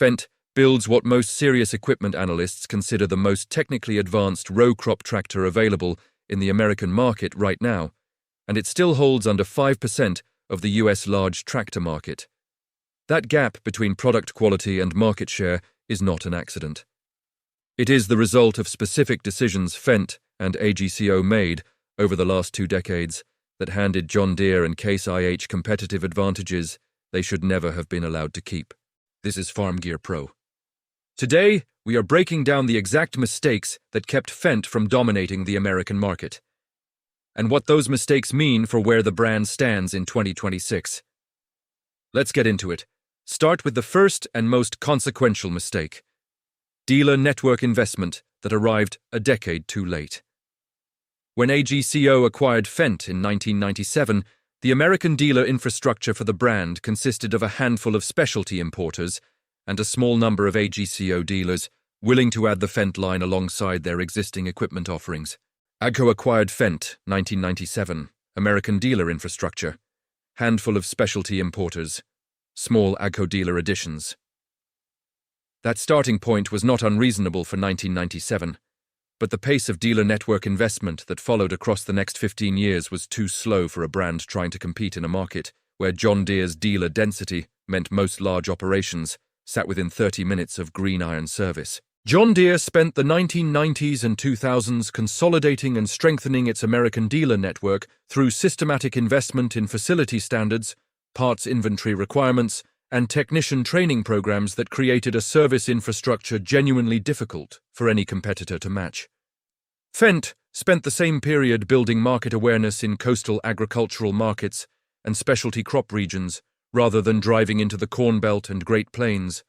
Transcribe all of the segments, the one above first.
Fendt builds what most serious equipment analysts consider the most technically advanced row crop tractor available in the American market right now, and it still holds under 5% of the US large tractor market. That gap between product quality and market share is not an accident. It is the result of specific decisions Fendt and AGCO made over the last 2 decades that handed John Deere and Case IH competitive advantages they should never have been allowed to keep. This is Farm Gear Pro. Today, we are breaking down the exact mistakes that kept Fendt from dominating the American market, and what those mistakes mean for where the brand stands in 2026. Let's get into it. Start with the first and most consequential mistake: dealer network investment that arrived a decade too late. When AGCO acquired Fendt in 1997, the American dealer infrastructure for the brand consisted of a handful of specialty importers and a small number of AGCO dealers willing to add the Fendt line alongside their existing equipment offerings. AGCO acquired Fendt, 1997, American dealer infrastructure, handful of specialty importers, small AGCO dealer additions. That starting point was not unreasonable for 1997, but the pace of dealer network investment that followed across the next 15 years was too slow for a brand trying to compete in a market where John Deere's dealer density meant most large operations sat within 30 minutes of green iron service. John Deere spent the 1990s and 2000s consolidating and strengthening its American dealer network through systematic investment in facility standards, parts inventory requirements, and technician training programs that created a service infrastructure genuinely difficult for any competitor to match. Fendt spent the same period building market awareness in coastal agricultural markets and specialty crop regions, rather than driving into the Corn Belt and Great Plains,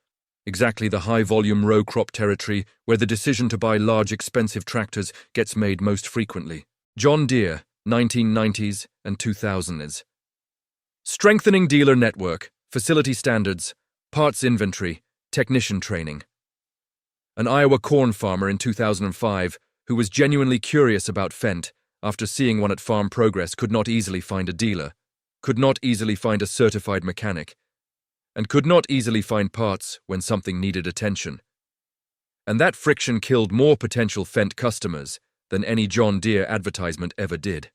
exactly the high-volume row crop territory where the decision to buy large, expensive tractors gets made most frequently. John Deere, 1990s and 2000s. Strengthening dealer network, facility standards, parts inventory, technician training. An Iowa corn farmer in 2005 who was genuinely curious about Fendt after seeing one at Farm Progress could not easily find a dealer, could not easily find a certified mechanic, and could not easily find parts when something needed attention. And that friction killed more potential Fendt customers than any John Deere advertisement ever did.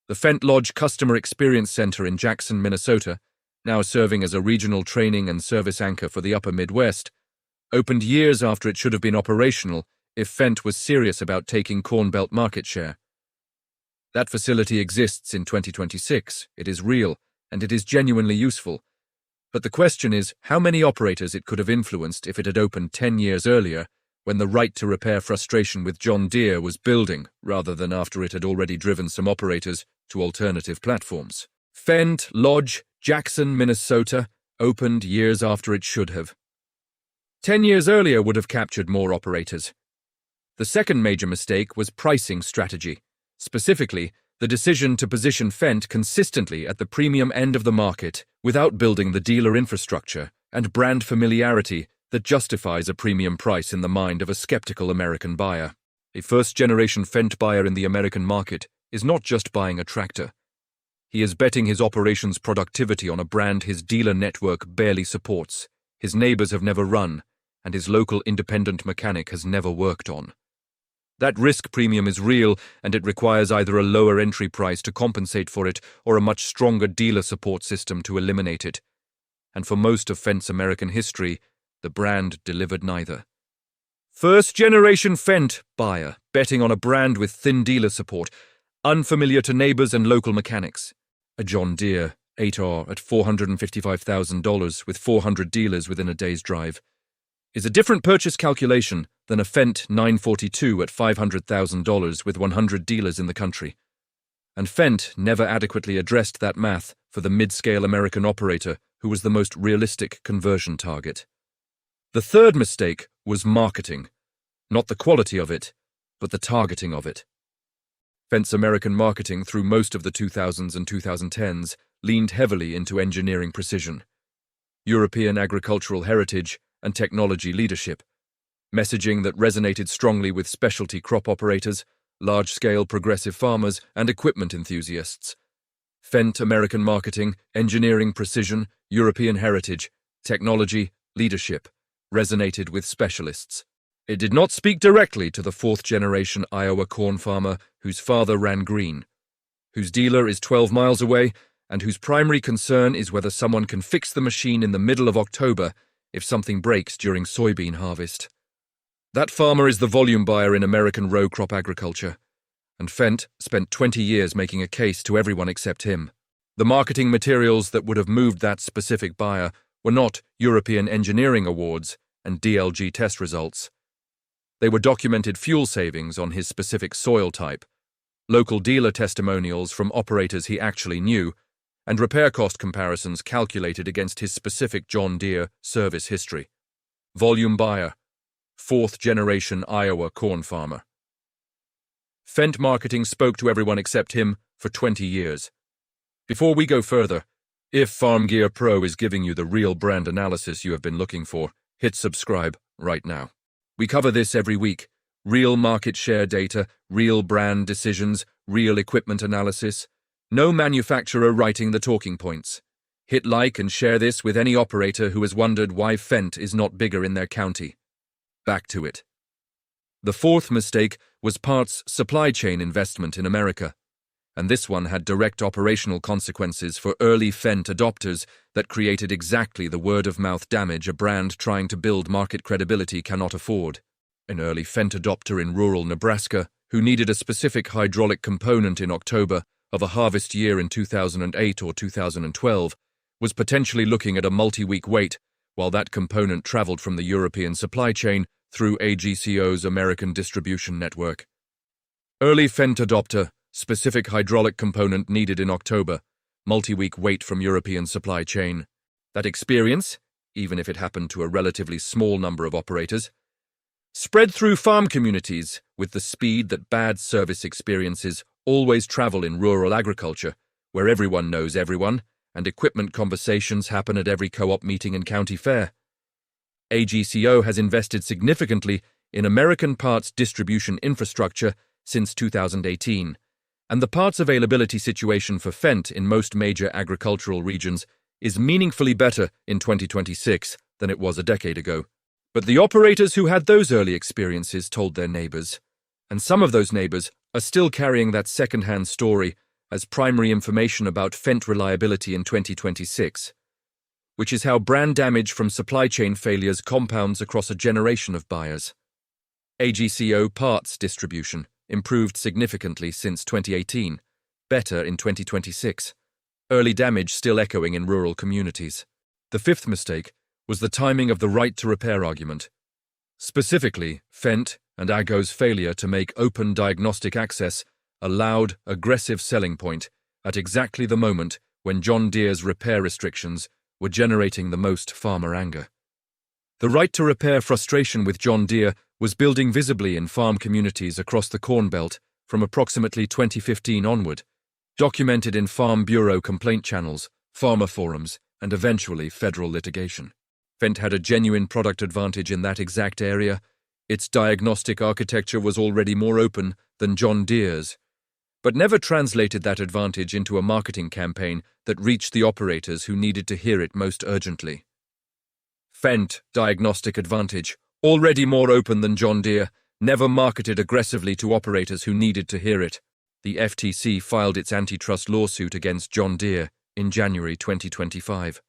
The Fendt Lodge Customer Experience Center in Jackson, Minnesota, now serving as a regional training and service anchor for the upper Midwest, opened years after it should have been operational if Fendt was serious about taking Corn Belt market share. That facility exists in 2026, it is real, and it is genuinely useful. But the question is how many operators it could have influenced if it had opened 10 years earlier, when the right to repair frustration with John Deere was building, rather than after it had already driven some operators to alternative platforms. Fendt Lodge, Jackson, Minnesota, opened years after it should have. 10 years earlier would have captured more operators. The second major mistake was pricing strategy. Specifically, the decision to position Fendt consistently at the premium end of the market without building the dealer infrastructure and brand familiarity that justifies a premium price in the mind of a skeptical American buyer. A first-generation Fendt buyer in the American market is not just buying a tractor. He is betting his operations productivity on a brand his dealer network barely supports, his neighbors have never run, and his local independent mechanic has never worked on. That risk premium is real, and it requires either a lower entry price to compensate for it or a much stronger dealer support system to eliminate it. And for most of Fendt's American history, the brand delivered neither. First-generation Fendt buyer betting on a brand with thin dealer support, unfamiliar to neighbors and local mechanics. A John Deere 8R at $455,000 with 400 dealers within a day's drive is a different purchase calculation than a Fendt 942 at $500,000 with 100 dealers in the country. And Fendt never adequately addressed that math for the mid-scale American operator who was the most realistic conversion target. The third mistake was marketing, not the quality of it, but the targeting of it. Fendt's American marketing through most of the 2000s and 2010s leaned heavily into engineering precision, European agricultural heritage, and technology leadership, messaging that resonated strongly with specialty crop operators, large-scale progressive farmers, and equipment enthusiasts. Fendt American marketing, engineering precision, European heritage, technology, leadership, resonated with specialists. It did not speak directly to the fourth-generation Iowa corn farmer whose father ran green, whose dealer is 12 miles away, and whose primary concern is whether someone can fix the machine in the middle of October if something breaks during soybean harvest. That farmer is the volume buyer in American row crop agriculture, and Fendt spent 20 years making a case to everyone except him. The marketing materials that would have moved that specific buyer were not European engineering awards and DLG test results. They were documented fuel savings on his specific soil type, local dealer testimonials from operators he actually knew, and repair cost comparisons calculated against his specific John Deere service history. Volume buyer, fourth-generation Iowa corn farmer. Fendt marketing spoke to everyone except him for 20 years. Before we go further, if Farm Gear Pro is giving you the real brand analysis you have been looking for, hit subscribe right now. We cover this every week. Real market share data, real brand decisions, real equipment analysis. No manufacturer writing the talking points. Hit like and share this with any operator who has wondered why Fendt is not bigger in their county. Back to it. The fourth mistake was parts supply chain investment in America, and this one had direct operational consequences for early Fendt adopters that created exactly the word-of-mouth damage a brand trying to build market credibility cannot afford. An early Fendt adopter in rural Nebraska, who needed a specific hydraulic component in October of a harvest year in 2008 or 2012, was potentially looking at a multi-week wait while that component traveled from the European supply chain through AGCO's American distribution network. Early Fendt adopter, specific hydraulic component needed in October, multi-week wait from European supply chain. That experience, even if it happened to a relatively small number of operators, spread through farm communities with the speed that bad service experiences always travel in rural agriculture, where everyone knows everyone, and equipment conversations happen at every co-op meeting and county fair. AGCO has invested significantly in American parts distribution infrastructure since 2018, and the parts availability situation for Fendt in most major agricultural regions is meaningfully better in 2026 than it was a decade ago. But the operators who had those early experiences told their neighbors, and some of those neighbors are still carrying that second-hand story as primary information about Fendt reliability in 2026, which is how brand damage from supply chain failures compounds across a generation of buyers. AGCO parts distribution improved significantly since 2018, better in 2026. Early damage still echoing in rural communities. The fifth mistake was the timing of the right to repair argument. Specifically, Fendt and AGCO's failure to make open diagnostic access a loud, aggressive selling point at exactly the moment when John Deere's repair restrictions were generating the most farmer anger. The right to repair frustration with John Deere was building visibly in farm communities across the Corn Belt from approximately 2015 onward, documented in Farm Bureau complaint channels, farmer forums, and eventually federal litigation. Fendt had a genuine product advantage in that exact area. Its diagnostic architecture was already more open than John Deere's, but never translated that advantage into a marketing campaign that reached the operators who needed to hear it most urgently. Fendt diagnostic advantage, already more open than John Deere, never marketed aggressively to operators who needed to hear it. The FTC filed its antitrust lawsuit against John Deere in January 2025.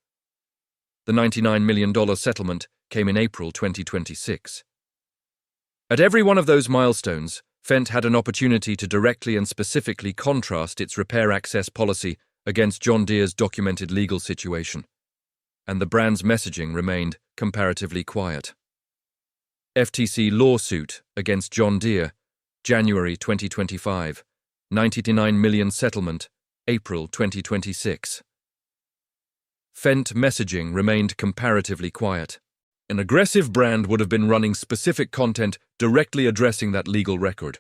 The $99 million settlement came in April 2026. At every one of those milestones, Fendt had an opportunity to directly and specifically contrast its repair access policy against John Deere's documented legal situation, and the brand's messaging remained comparatively quiet. FTC lawsuit against John Deere, January 2025, $99 million settlement, April 2026. Fendt messaging remained comparatively quiet. An aggressive brand would have been running specific content directly addressing that legal record,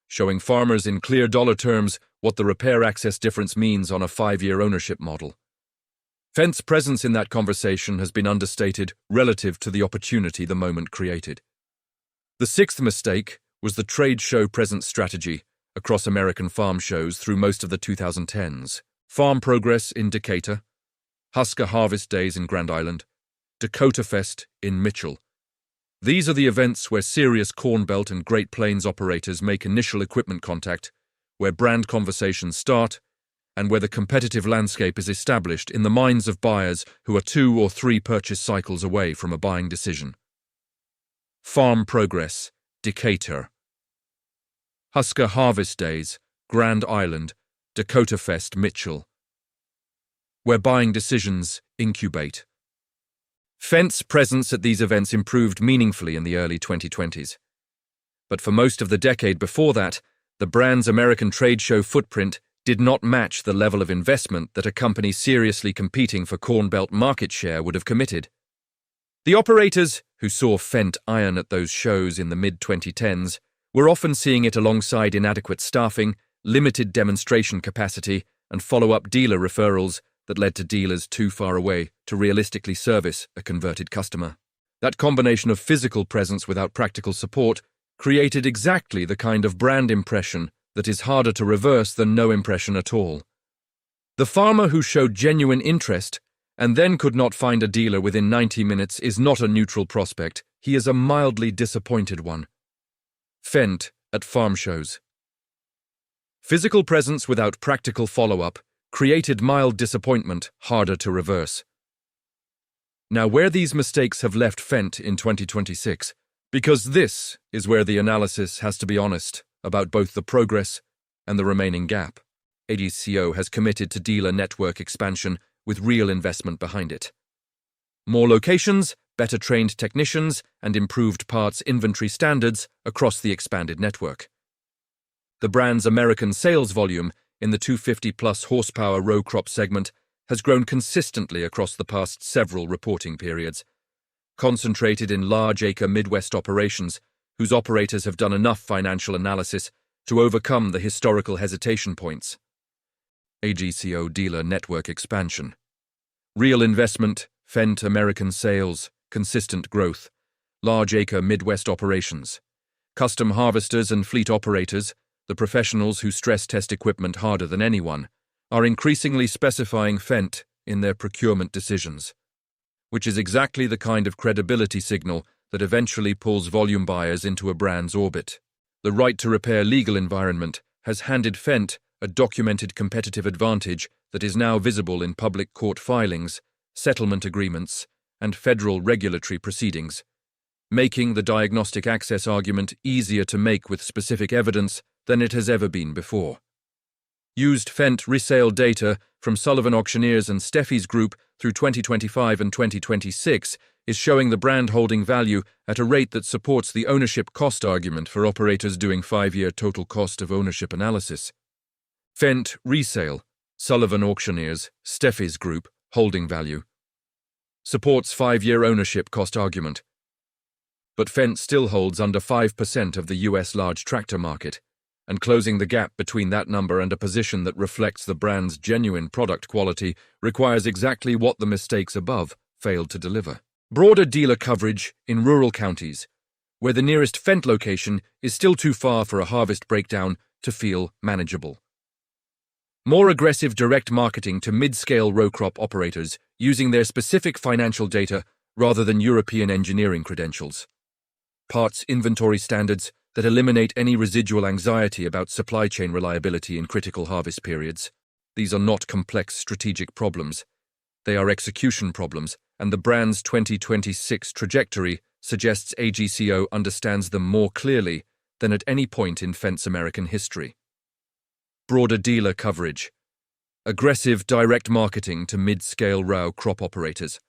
showing farmers in clear dollar terms what the repair access difference means on a 5-year ownership model. Fendt's presence in that conversation has been understated relative to the opportunity the moment created. The sixth mistake was the trade show presence strategy across American farm shows through most of the 2010s. Farm Progress in Decatur, Husker Harvest Days in Grand Island, Dakota Fest in Mitchell. These are the events where serious Corn Belt and Great Plains operators make initial equipment contact, where brand conversations start, and where the competitive landscape is established in the minds of buyers who are 2 or 3 purchase cycles away from a buying decision. Farm Progress, Decatur. Husker Harvest Days, Grand Island, Dakota Fest, Mitchell, where buying decisions incubate. Fendt's presence at these events improved meaningfully in the early 2020s. But for most of the decade before that, the brand's American trade show footprint did not match the level of investment that a company seriously competing for Corn Belt market share would have committed. The operators who saw Fendt iron at those shows in the mid-2010s were often seeing it alongside inadequate staffing, limited demonstration capacity, and follow-up dealer referrals that led to dealers too far away to realistically service a converted customer. That combination of physical presence without practical support created exactly the kind of brand impression that is harder to reverse than no impression at all. The farmer who showed genuine interest and then could not find a dealer within 90 minutes is not a neutral prospect, he is a mildly disappointed one. Fendt at farm shows. Physical presence without practical follow-up created mild disappointment harder to reverse. Now, where these mistakes have left Fendt in 2026, because this is where the analysis has to be honest about both the progress and the remaining gap. AGCO has committed to dealer network expansion with real investment behind it. More locations, better trained technicians, and improved parts inventory standards across the expanded network. The brand's American sales volume in the 250-plus horsepower row crop segment has grown consistently across the past several reporting periods, concentrated in large acre Midwest operations whose operators have done enough financial analysis to overcome the historical hesitation points. AGCO dealer network expansion. Real investment, Fendt American sales, consistent growth, large acre Midwest operations, custom harvesters and fleet operators, the professionals who stress test equipment harder than anyone, are increasingly specifying Fendt in their procurement decisions, which is exactly the kind of credibility signal that eventually pulls volume buyers into a brand's orbit. The right to repair legal environment has handed Fendt a documented competitive advantage that is now visible in public court filings, settlement agreements, and federal regulatory proceedings, making the diagnostic access argument easier to make with specific evidence than it has ever been before. Used Fendt resale data from Sullivan Auctioneers and Steffi's Group through 2025 and 2026 is showing the brand holding value at a rate that supports the ownership cost argument for operators doing 5-year total cost of ownership analysis. Fendt resale, Sullivan Auctioneers, Steffi's Group, holding value, supports 5-year ownership cost argument. But Fendt still holds under 5% of the US large tractor market, and closing the gap between that number and a position that reflects the brand's genuine product quality requires exactly what the mistakes above failed to deliver. Broader dealer coverage in rural counties, where the nearest Fendt location is still too far for a harvest breakdown to feel manageable. More aggressive direct marketing to mid-scale row crop operators using their specific financial data rather than European engineering credentials. Parts inventory standards that eliminate any residual anxiety about supply chain reliability in critical harvest periods. These are not complex strategic problems. They are execution problems, and the brand's 2026 trajectory suggests AGCO understands them more clearly than at any point in Fendt's American history. Broader dealer coverage. Aggressive direct marketing to mid-scale row crop operators.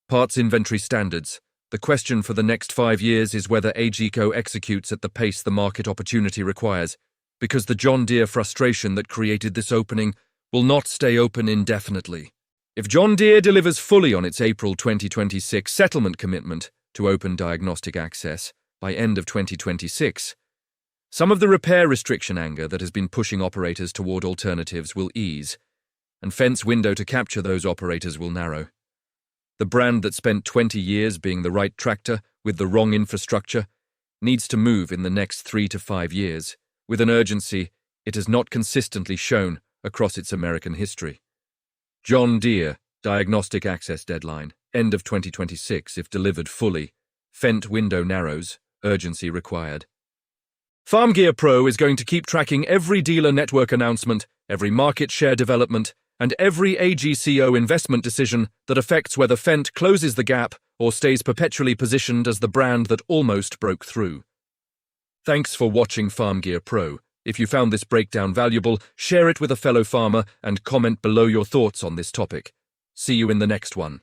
Parts inventory standards. The question for the next 5 years is whether AGCO executes at the pace the market opportunity requires, because the John Deere frustration that created this opening will not stay open indefinitely. If John Deere delivers fully on its April 2026 settlement commitment to open diagnostic access by end of 2026, some of the repair restriction anger that has been pushing operators toward alternatives will ease, and Fendt's window to capture those operators will narrow. The brand that spent 20 years being the right tractor with the wrong infrastructure needs to move in the next 3 to 5 years with an urgency it has not consistently shown across its American history. John Deere, Diagnostic Access Deadline, end of 2026 if delivered fully. Fendt window narrows, urgency required. Farm Gear Pro is going to keep tracking every dealer network announcement, every market share development, and every AGCO investment decision that affects whether Fendt closes the gap or stays perpetually positioned as the brand that almost broke through. Thanks for watching Farm Gear Pro. If you found this breakdown valuable, share it with a fellow farmer and comment below your thoughts on this topic. See you in the next one.